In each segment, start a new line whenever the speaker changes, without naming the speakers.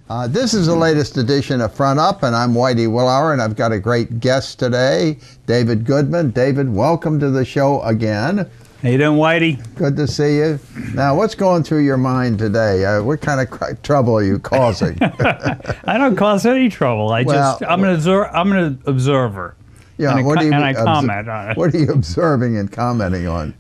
This is the latest edition of Front Up, and I'm Whitey Willauer, and I've got a great guest today, David Goodman. David, welcome to the show again.
How you doing, Whitey?
Good to see you. Now, what's going through your mind today? What kind of trouble are you causing?
I don't cause any trouble. I'm an observer.
Yeah,
and I comment on it.
What are you observing and commenting on?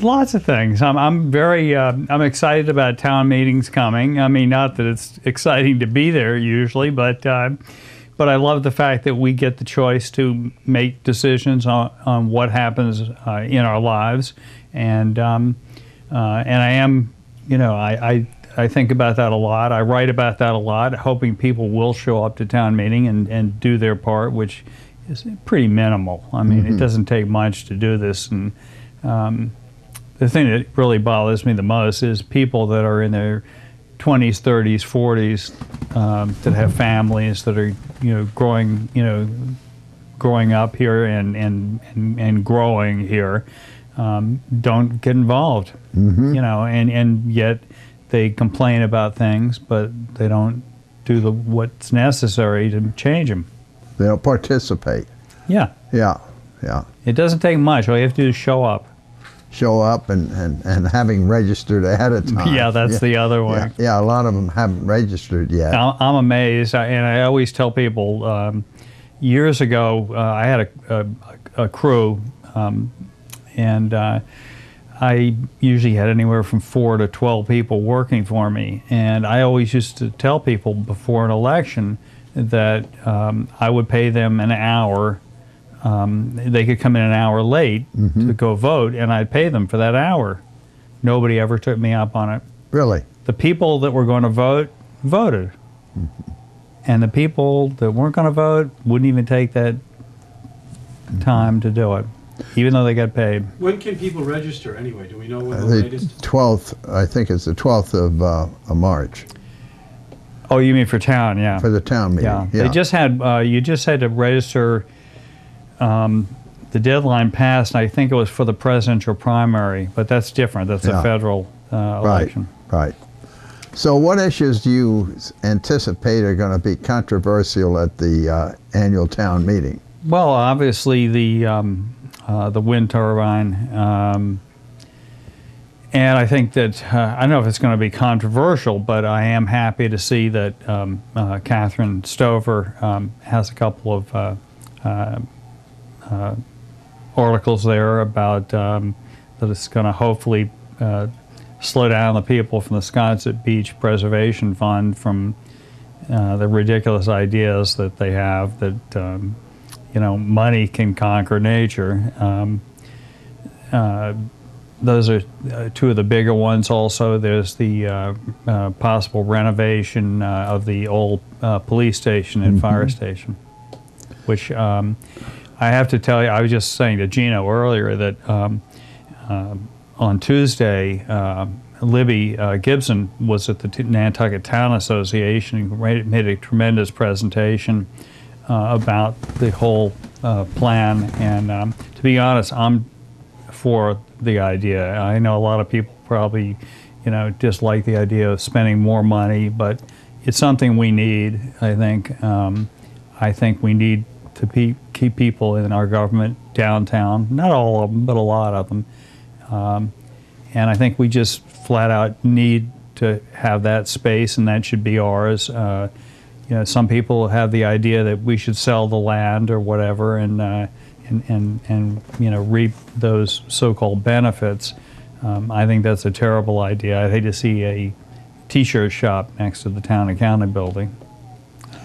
Lots of things. I'm excited about town meetings coming. I mean, not that it's exciting to be there usually, but I love the fact that we get the choice to make decisions on what happens in our lives, and I am, I think about that a lot. I write about that a lot, hoping people will show up to town meeting and do their part, which is pretty minimal. I mean, It doesn't take much to do this, and the thing that really bothers me the most is people that are in their 20s, 30s, 40s that have families that are growing up here and growing here, don't get involved. And yet they complain about things, but they don't do what's necessary to change them.
They don't participate.
Yeah. It doesn't take much. All you have to do is show up.
Show up and having registered ahead of time.
Yeah, that's the other way.
Yeah, a lot of them haven't registered yet.
I'm amazed, and I always tell people, years ago, I had a crew, and I usually had anywhere from 4 to 12 people working for me, and I always used to tell people before an election that I would pay them an hour. They could come in an hour late to go vote, and I'd pay them for that hour. Nobody ever took me up on it.
Really?
The people that were going to vote, voted. And the people that weren't going to vote wouldn't even take that time to do it, even though they got paid.
When can people register anyway? Do we know when the
The
latest?
12th, I think it's the 12th of March.
Oh, you mean for town, yeah.
For the town meeting,
yeah. They just had, you just had to register. The deadline passed, and I think it was for the presidential primary, but that's different. That's a federal election.
Right. So what issues do you anticipate are going to be controversial at the annual town meeting?
Well, obviously the wind turbine, and I think that, I don't know if it's going to be controversial, but I am happy to see that Catherine Stover has a couple of articles there about that it's going to hopefully slow down the people from the Sconset Beach Preservation Fund from the ridiculous ideas that they have that money can conquer nature. Those are two of the bigger ones. Also, there's the possible renovation of the old police station and fire station, which I have to tell you, I was just saying to Gino earlier that on Tuesday, Libby Gibson was at the Nantucket Town Association and made a tremendous presentation about the whole plan. And to be honest, I'm for the idea. I know a lot of people probably, dislike the idea of spending more money, but it's something we need, I think. I think we need to keep people in our government downtown, not all of them, but a lot of them. And I think we just flat out need to have that space, and that should be ours. Some people have the idea that we should sell the land or whatever and reap those so-called benefits. I think that's a terrible idea. I'd hate to see a T-shirt shop next to the town accounting building.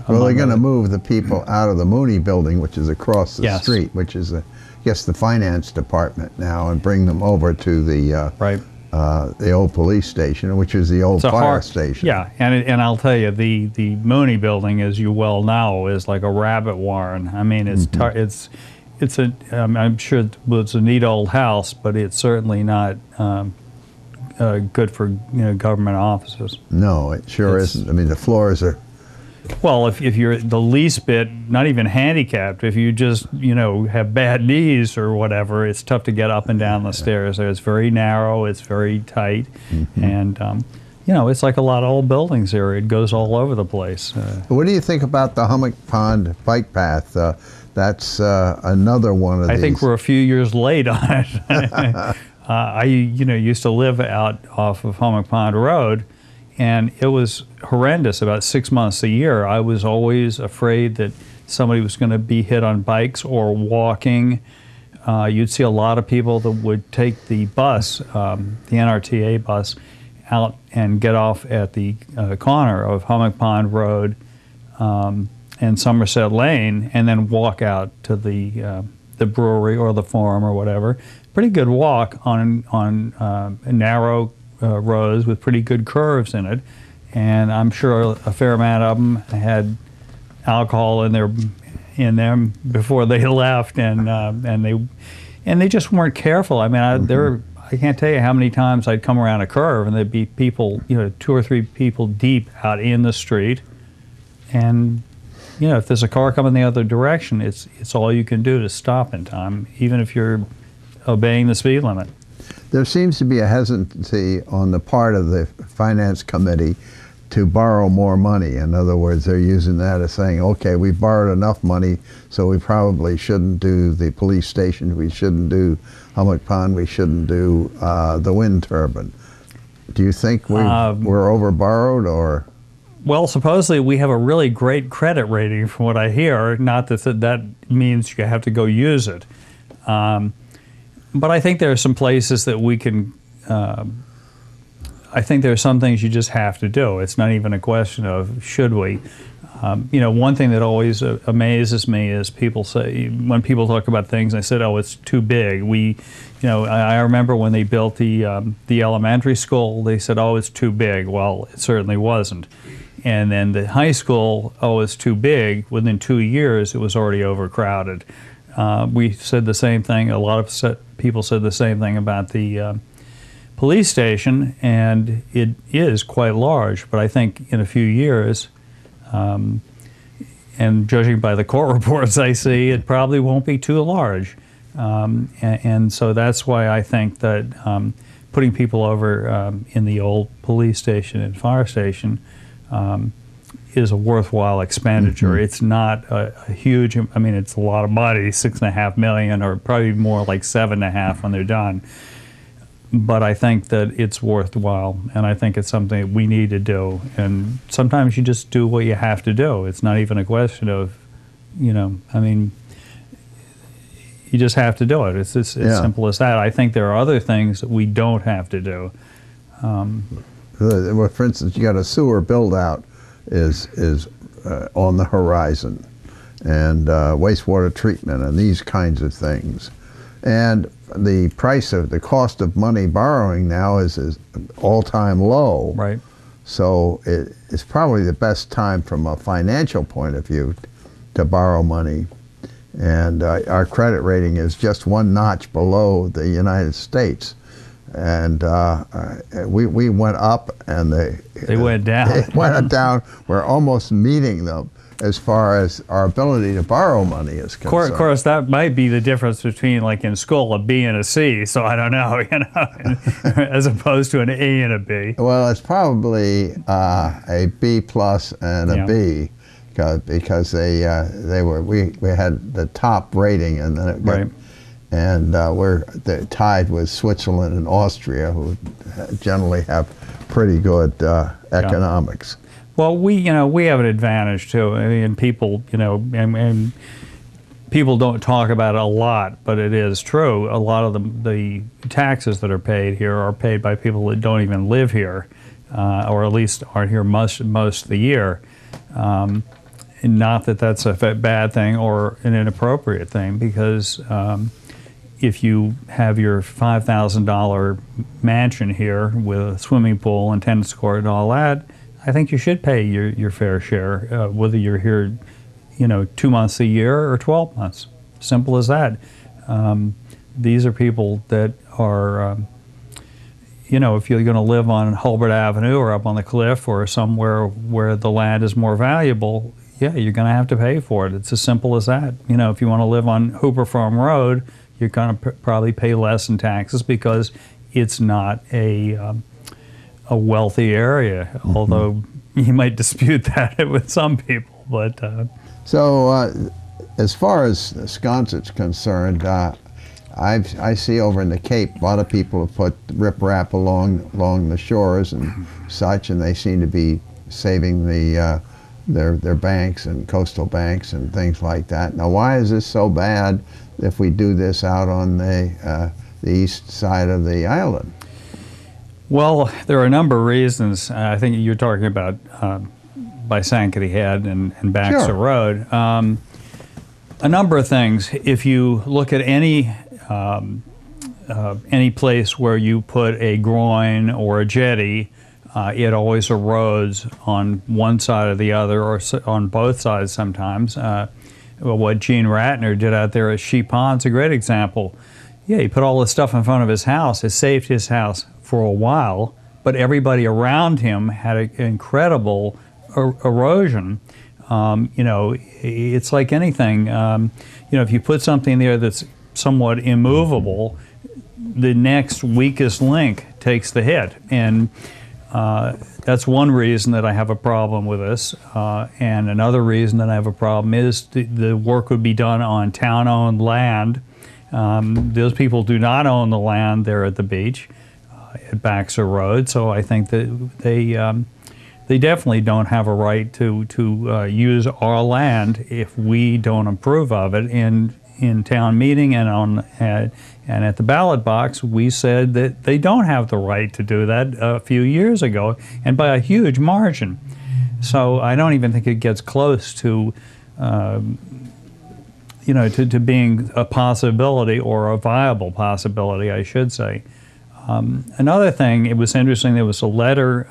Well, they're going to move the people out of the Mooney building, which is across the street, which is, I guess, the finance department now, and bring them over to the old police station, which is the old fire station.
Yeah, and I'll tell you, the Mooney building, as you well know, is like a rabbit warren. I mean, it's I'm sure it's a neat old house, but it's certainly not good for government offices.
No, it sure isn't. I mean, the floors are.
Well, if you're the least bit, not even handicapped, if you just, have bad knees or whatever, it's tough to get up and down the stairs. It's very narrow, it's very tight, and it's like a lot of old buildings here. It goes all over the place.
What do you think about the Hummock Pond bike path? That's another one of these.
I think we're a few years late on it. I used to live out off of Hummock Pond Road, and it was horrendous. About 6 months a year, I was always afraid that somebody was going to be hit on bikes or walking. You'd see a lot of people that would take the bus, the NRTA bus, out and get off at the corner of Hummock Pond Road and Somerset Lane, and then walk out to the brewery or the farm or whatever. Pretty good walk on narrow roads with pretty good curves in it, and I'm sure a fair amount of them had alcohol in them before they left, and they just weren't careful. I mean, I can't tell you how many times I'd come around a curve and there'd be people, 2 or 3 people deep out in the street, and if there's a car coming the other direction, it's all you can do to stop in time, even if you're obeying the speed limit.
There seems to be a hesitancy on the part of the Finance Committee to borrow more money. In other words, they're using that as saying, okay, we borrowed enough money, so we probably shouldn't do the police station, we shouldn't do Hummock Pond, we shouldn't do the wind turbine. Do you think we're over borrowed, or?
Well, supposedly we have a really great credit rating from what I hear, not that means you have to go use it. But I think there are some places that we can, I think there are some things you just have to do. It's not even a question of should we. One thing that always amazes me is people say, when people talk about things, they said, oh, it's too big. I remember when they built the elementary school, they said, oh, it's too big. Well, it certainly wasn't. And then the high school, oh, it's too big. Within 2 years, it was already overcrowded. We said the same thing. A lot of people said the same thing about the police station, and it is quite large. But I think in a few years, and judging by the court reports I see, it probably won't be too large. And so that's why I think that putting people over in the old police station and fire station is a worthwhile expenditure. Mm-hmm. It's not a huge, it's a lot of money, $6.5 million, or probably more like $7.5 million when they're done. But I think that it's worthwhile, and I think it's something we need to do. And sometimes you just do what you have to do. It's not even a question of, you just have to do it. It's simple as that. I think there are other things that we don't have to do.
Well, for instance, you got a sewer build-out is on the horizon, and wastewater treatment and these kinds of things. And the cost of money borrowing now is all-time low.
Right.
So it's probably the best time from a financial point of view to borrow money. And our credit rating is just one notch below the United States. And we went up, and
they went down.
They went down. We're almost meeting them as far as our ability to borrow money is concerned.
Of course, that might be the difference between, like in school, a B and a C. So I don't know, as opposed to an A and a B.
Well, it's probably a B plus and a B, because we had the top rating, and then it got. Right. And we're tied with Switzerland and Austria, who generally have pretty good economics.
Well, we have an advantage too. And people, and people don't talk about it a lot, but it is true. A lot of the taxes that are paid here are paid by people that don't even live here, or at least aren't here most of the year. Not that that's a bad thing or an inappropriate thing, because if you have your $5,000 mansion here with a swimming pool and tennis court and all that, I think you should pay your fair share, whether you're here, 2 months a year or 12 months. Simple as that. These are people that are, if you're going to live on Hulbert Avenue or up on the cliff or somewhere where the land is more valuable, yeah, you're going to have to pay for it. It's as simple as that. If you want to live on Hooper Farm Road, you're going to probably pay less in taxes because it's not a a wealthy area, although you might dispute that with some people. But
so, as far as Sconset's concerned, I see over in the Cape a lot of people have put riprap along the shores and such, and they seem to be saving their banks and coastal banks and things like that. Now, why is this so bad if we do this out on the east side of the island?
Well, there are a number of reasons. I think you're talking about by Sankaty Head and Baxter
Sure.
Road. A number of things. If you look at any place where you put a groin or a jetty, it always erodes on one side or the other, or on both sides sometimes. What Gene Ratner did out there at Sheep Pond's a great example. Yeah, he put all this stuff in front of his house. It saved his house for a while, but everybody around him had an incredible erosion. It's like anything. If you put something there that's somewhat immovable, the next weakest link takes the hit. And that's one reason that I have a problem with this. And another reason that I have a problem is the work would be done on town-owned land. Those people do not own the land there at the beach at Baxter Road, so I think that they definitely don't have a right to use our land if we don't approve of it. In town meeting and at the ballot box, we said that they don't have the right to do that a few years ago, and by a huge margin. So I don't even think it gets close to to being a possibility, or a viable possibility, I should say. Another thing, it was interesting, there was a letter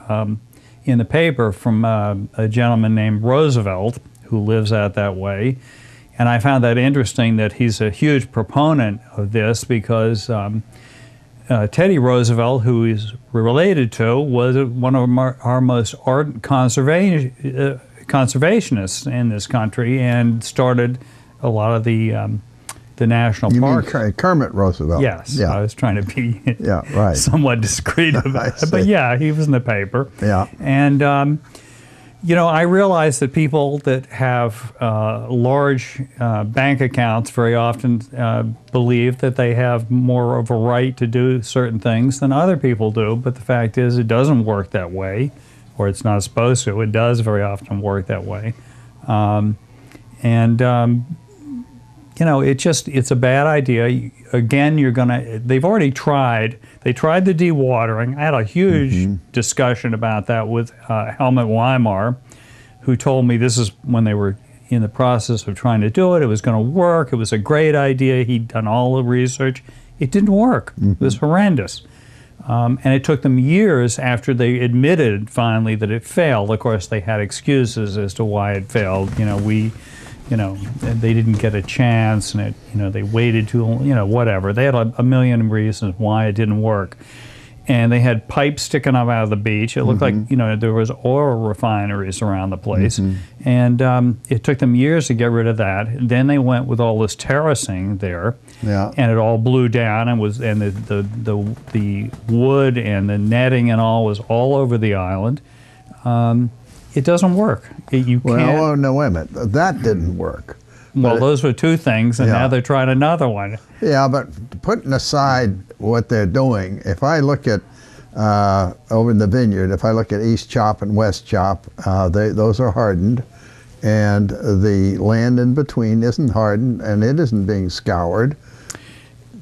in the paper from a gentleman named Roosevelt who lives out that way. And I found that interesting that he's a huge proponent of this because Teddy Roosevelt, who he's related to, was one of our most ardent conservationists in this country and started a lot of the national parks.
You mean Kermit Roosevelt?
Yes.
Yeah.
I was trying to be
right.
somewhat discreet about it. But yeah, he was in the paper.
Yeah.
And, I realize that people that have large bank accounts very often believe that they have more of a right to do certain things than other people do. But the fact is, it doesn't work that way, or it's not supposed to. It does very often work that way. It's a bad idea. Again, they've already tried. They tried the dewatering. I had a huge discussion about that with Helmut Weimar, who told me this is when they were in the process of trying to do it. It was going to work. It was a great idea. He'd done all the research. It didn't work. It was horrendous. And it took them years after they admitted finally that it failed. Of course, they had excuses as to why it failed. They didn't get a chance, and they waited too long, whatever. They had a million reasons why it didn't work. And they had pipes sticking up out of the beach. It looked like, there was oil refineries around the place. And it took them years to get rid of that. And then they went with all this terracing there.
Yeah.
And it all blew down, and the wood and the netting and all was all over the island. It doesn't work. You can't.
Well, no, wait a minute. That didn't work.
Well, those were two things, and now they're trying another one.
Yeah, but putting aside what they're doing, if I look at over in the vineyard, if I look at East Chop and West Chop, those are hardened, and the land in between isn't hardened, and it isn't being scoured.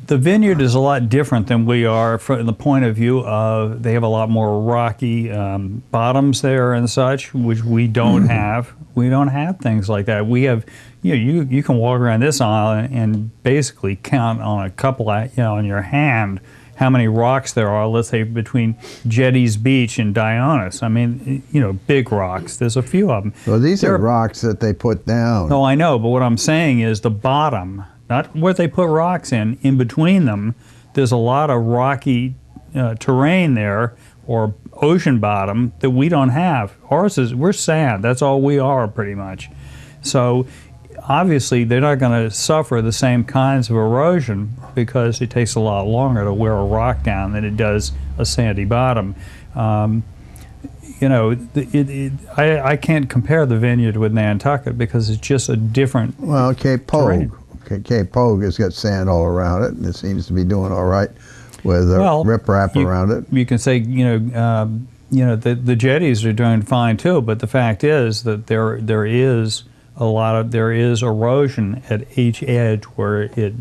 The vineyard is a lot different than we are from the point of view of they have a lot more rocky bottoms there and such, which we don't have. We don't have things like that. We have, you can walk around this island and basically count on a couple, on your hand how many rocks there are, let's say between Jetty's Beach and Dionis. I mean, big rocks. There's a few of them.
Well, these are rocks that they put down.
No, I know, but what I'm saying is the bottom, not where they put rocks in between them, there's a lot of rocky terrain there, or ocean bottom, that we don't have. Ours is, we're sand. That's all we are, pretty much. So obviously they're not going to suffer the same kinds of erosion because it takes a lot longer to wear a rock down than it does a sandy bottom. You know, I can't compare the vineyard with Nantucket because it's just a different
Well, Cape Pogue.
terrain.
Cape Pogue has got sand all around it, and it seems to be doing all right with riprap around it.
You can say, you know, the jetties are doing fine too, but the fact is that there is erosion at each edge where it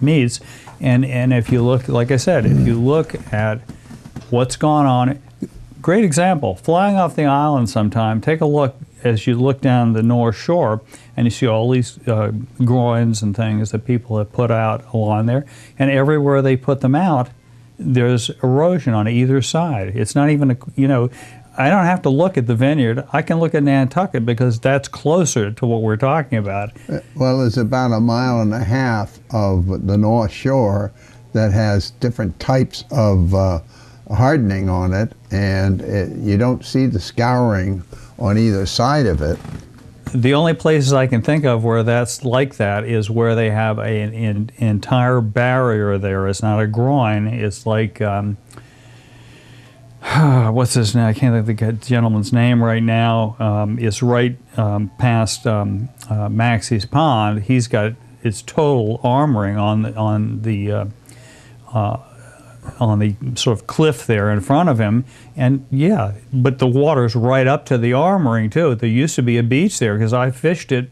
meets, and if you look, like I said, if you look at what's gone on, great example, flying off the island sometime, take a look as you look down the North Shore and you see all these groins and things that people have put out along there, and everywhere they put them out, there's erosion on either side. It's not even, you know, I don't have to look at the vineyard. I can look at Nantucket because that's closer to what we're talking about.
Well, there's about 1.5 miles of the North Shore that has different types of hardening on it, and you don't see the scouring on either side of it.
The only places I can think of where that's like that is where they have an entire barrier there. It's not a groin. It's like, what's his name? I can't think of the gentleman's name right now. It's right past Maxie's Pond. He's got its total armoring on the sort of cliff there in front of him, and yeah, but the water's right up to the armoring too. There used to be a beach there because I fished it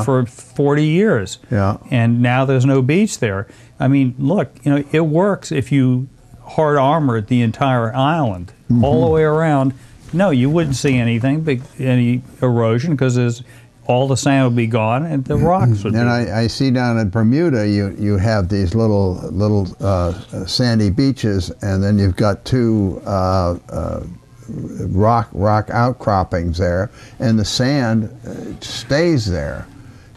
for 40 years, and now there's no beach there. I mean, look, you know, it works if you hard armor the entire island all the way around. No, you wouldn't see anything, any erosion, because all the sand would be gone and the rocks would be.
And I see down in Bermuda you have these little sandy beaches, and then you've got two rock outcroppings there, and the sand stays there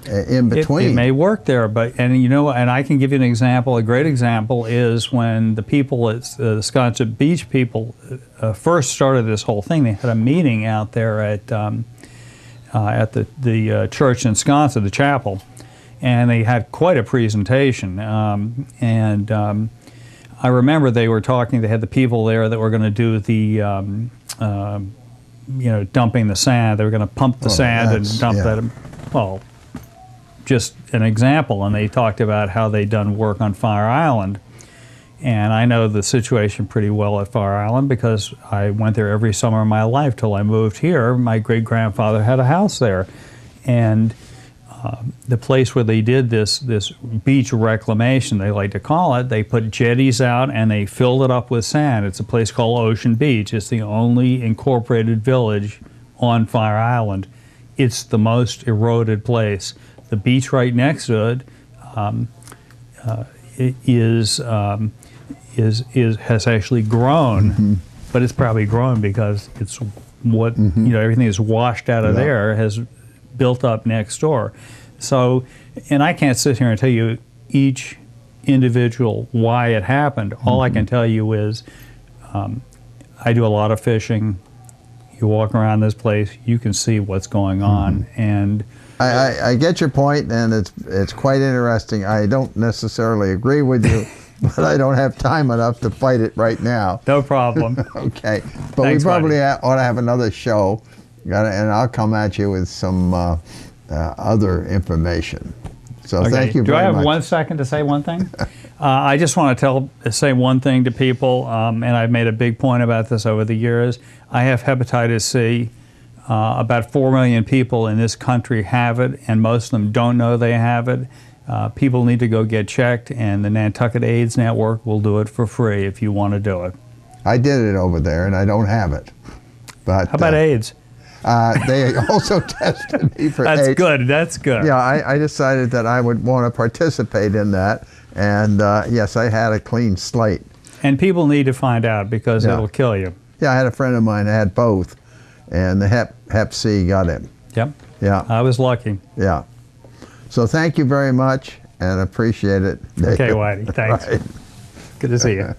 in between.
It may work there, but, and you know, and I can give you an example. A great example is when the people at the Sconset Beach people first started this whole thing. They had a meeting out there at the church in Sconset, the chapel, and they had quite a presentation. I remember they were talking. They had the people there that were going to do the, you know, dumping the sand. They were going to pump the sand and dump that. Well, just an example. And they talked about how they'd done work on Fire Island. And I know the situation pretty well at Fire Island because I went there every summer of my life till I moved here. My great-grandfather had a house there. And the place where they did this beach reclamation, they like to call it, they put jetties out and they filled it up with sand. It's a place called Ocean Beach. It's the only incorporated village on Fire Island. It's the most eroded place. The beach right next to it has actually grown, but it's probably grown because it's what you know, everything that's washed out of there has built up next door. So, and I can't sit here and tell you each individual why it happened. All I can tell you is I do a lot of fishing. You walk around this place, you can see what's going on, and
I get your point, and it's quite interesting. I don't necessarily agree with you, but I don't have time enough to fight it right now.
No problem.
Okay, but
Thanks,
we probably ought to have another show, and I'll come at you with some other information. So thank you very much.
Do I have 1 second to say one thing? I just want to say one thing to people, and I've made a big point about this over the years. I have hepatitis C. About 4 million people in this country have it, and most of them don't know they have it. People need to go get checked, and the Nantucket AIDS Network will do it for free if you want to do it.
I did it over there, and I don't have it. But
how about AIDS?
They also tested me for AIDS.
That's good. That's good.
Yeah, I decided that I would want to participate in that, and yes, I had a clean slate.
And people need to find out because it'll kill you.
Yeah, I had a friend of mine that had both, and the Hep C got him.
Yep.
Yeah.
I was lucky.
Yeah. So thank you very much, and appreciate it.
Okay, Whitey. Thanks.
Right.
Good to see you.